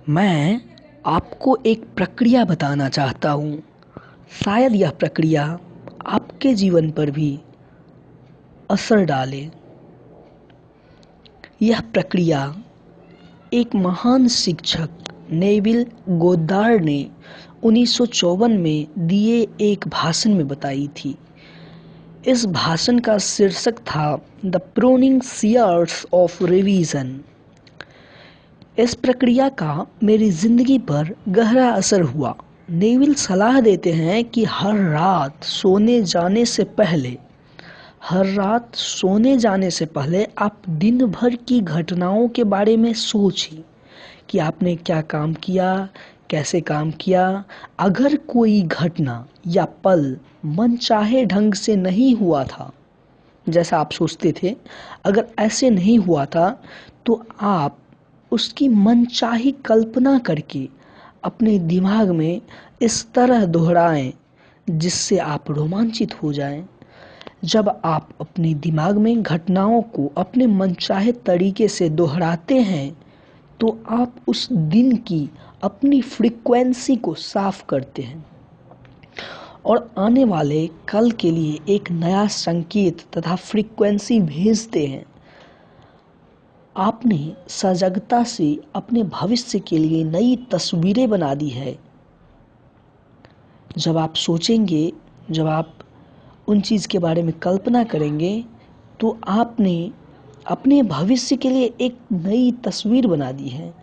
मैं आपको एक प्रक्रिया बताना चाहता हूँ। शायद यह प्रक्रिया आपके जीवन पर भी असर डाले। यह प्रक्रिया एक महान शिक्षक नेविल गोद्दार्ड ने 1954 में दिए एक भाषण में बताई थी। इस भाषण का शीर्षक था the pruning shears of revision. इस प्रक्रिया का मेरी ज़िंदगी पर गहरा असर हुआ। नेविल सलाह देते हैं कि हर रात सोने जाने से पहले आप दिन भर की घटनाओं के बारे में सोचें कि आपने क्या काम किया, कैसे काम किया। अगर कोई घटना या पल मनचाहे ढंग से नहीं हुआ था, जैसा आप सोचते थे, अगर ऐसे नहीं हुआ था, तो आप उसकी मनचाही कल्पना करके अपने दिमाग में इस तरह दोहराएं जिससे आप रोमांचित हो जाएं। जब आप अपने दिमाग में घटनाओं को अपने मनचाहे तरीके से दोहराते हैं तो आप उस दिन की अपनी फ्रीक्वेंसी को साफ करते हैं और आने वाले कल के लिए एक नया संकेत तथा फ्रीक्वेंसी भेजते हैं। आपने सजगता से अपने भविष्य के लिए नई तस्वीरें बना दी है। जब आप सोचेंगे, जब आप उन चीज़ के बारे में कल्पना करेंगे, तो आपने अपने भविष्य के लिए एक नई तस्वीर बना दी है।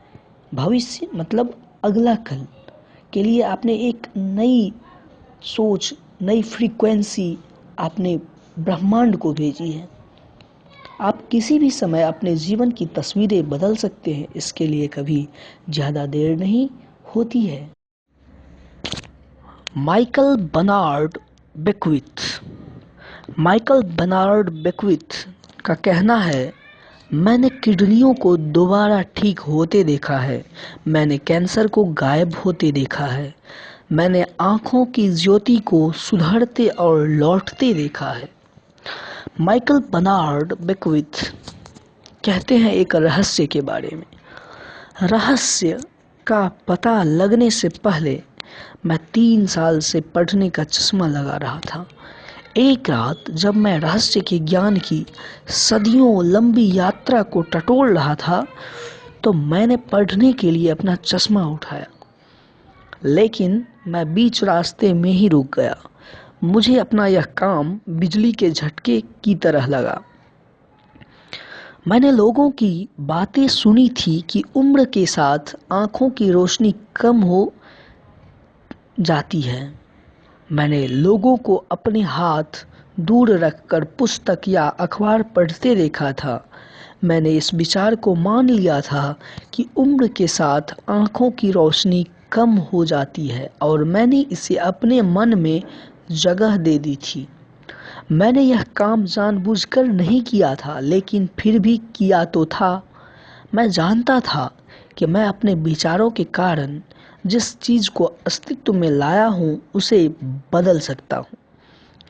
भविष्य मतलब अगला कल के लिए आपने एक नई सोच, नई फ्रीक्वेंसी आपने ब्रह्मांड को भेजी है। आप किसी भी समय अपने जीवन की तस्वीरें बदल सकते हैं। इसके लिए कभी ज़्यादा देर नहीं होती है। माइकल बर्नार्ड बेक्विथ का कहना है, मैंने किडनियों को दोबारा ठीक होते देखा है, मैंने कैंसर को गायब होते देखा है, मैंने आँखों की ज्योति को सुधरते और लौटते देखा है। माइकल बर्नार्ड बेक्विथ कहते हैं एक रहस्य के बारे में। रहस्य का पता लगने से पहले मैं 3 साल से पढ़ने का चश्मा लगा रहा था। एक रात जब मैं रहस्य के ज्ञान की सदियों लंबी यात्रा को टटोल रहा था, तो मैंने पढ़ने के लिए अपना चश्मा उठाया, लेकिन मैं बीच रास्ते में ही रुक गया। मुझे अपना यह काम बिजली के झटके की तरह लगा। मैंने लोगों की बातें सुनी थी कि उम्र के साथ आँखों की रोशनी कम हो जाती है। मैंने लोगों को अपने हाथ दूर रखकर पुस्तक या अखबार पढ़ते देखा था। मैंने इस विचार को मान लिया था कि उम्र के साथ आँखों की रोशनी कम हो जाती है और मैंने इसे अपने मन में जगह दे दी थी। मैंने यह काम जानबूझकर नहीं किया था, लेकिन फिर भी किया तो था। मैं जानता था कि मैं अपने विचारों के कारण जिस चीज़ को अस्तित्व में लाया हूँ उसे बदल सकता हूँ।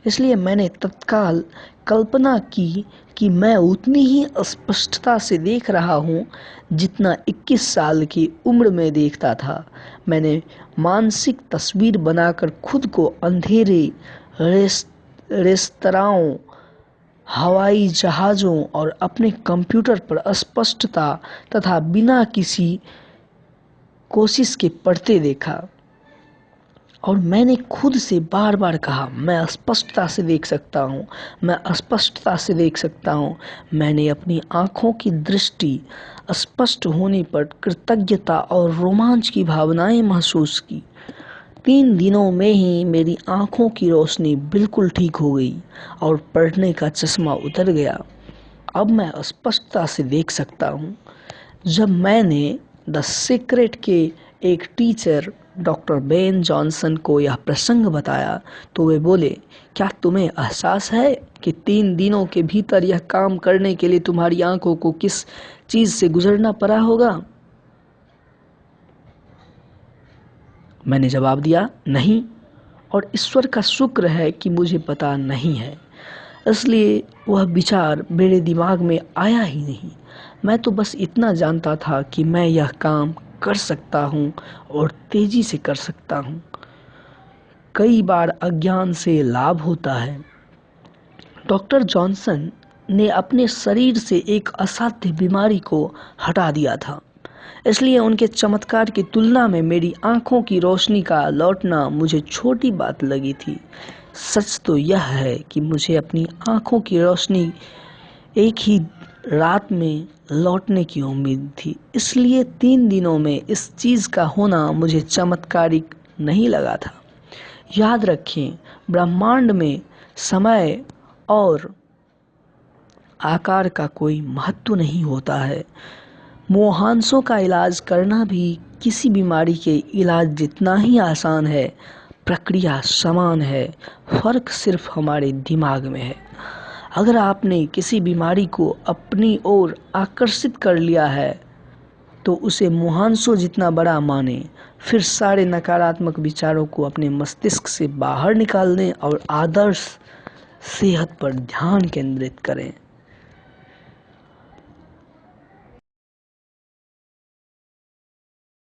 इसलिए मैंने तत्काल कल्पना की कि मैं उतनी ही स्पष्टता से देख रहा हूँ जितना 21 साल की उम्र में देखता था। मैंने मानसिक तस्वीर बनाकर खुद को अंधेरे रेस्तराओं, हवाई जहाज़ों और अपने कंप्यूटर पर स्पष्टता तथा बिना किसी कोशिश के पढ़ते देखा। और मैंने खुद से बार बार कहा, मैं स्पष्टता से देख सकता हूँ, मैं स्पष्टता से देख सकता हूँ। मैंने अपनी आँखों की दृष्टि स्पष्ट होने पर कृतज्ञता और रोमांच की भावनाएं महसूस की। 3 दिनों में ही मेरी आँखों की रोशनी बिल्कुल ठीक हो गई और पढ़ने का चश्मा उतर गया। अब मैं स्पष्टता से देख सकता हूँ। जब मैंने द सीक्रेट के एक टीचर डॉक्टर बेन जॉनसन को यह प्रसंग बताया, तो वे बोले, क्या तुम्हें एहसास है कि 3 दिनों के भीतर यह काम करने के लिए तुम्हारी आंखों को किस चीज़ से गुजरना पड़ा होगा? मैंने जवाब दिया, नहीं, और ईश्वर का शुक्र है कि मुझे पता नहीं है। इसलिए वह विचार मेरे दिमाग में आया ही नहीं। मैं तो बस इतना जानता था कि मैं यह काम कर सकता हूँ और तेजी से कर सकता हूँ। कई बार अज्ञान से लाभ होता है। डॉक्टर जॉनसन ने अपने शरीर से एक असाध्य बीमारी को हटा दिया था, इसलिए उनके चमत्कार की तुलना में मेरी आंखों की रोशनी का लौटना मुझे छोटी बात लगी थी। सच तो यह है कि मुझे अपनी आंखों की रोशनी एक ही रात में लौटने की उम्मीद थी, इसलिए 3 दिनों में इस चीज़ का होना मुझे चमत्कारिक नहीं लगा था। याद रखें, ब्रह्मांड में समय और आकार का कोई महत्व नहीं होता है। मोहांसों का इलाज करना भी किसी बीमारी के इलाज जितना ही आसान है। प्रक्रिया समान है, फर्क सिर्फ हमारे दिमाग में है। अगर आपने किसी बीमारी को अपनी ओर आकर्षित कर लिया है तो उसे मुहांसों जितना बड़ा माने, फिर सारे नकारात्मक विचारों को अपने मस्तिष्क से बाहर निकाल दें और आदर्श सेहत पर ध्यान केंद्रित करें।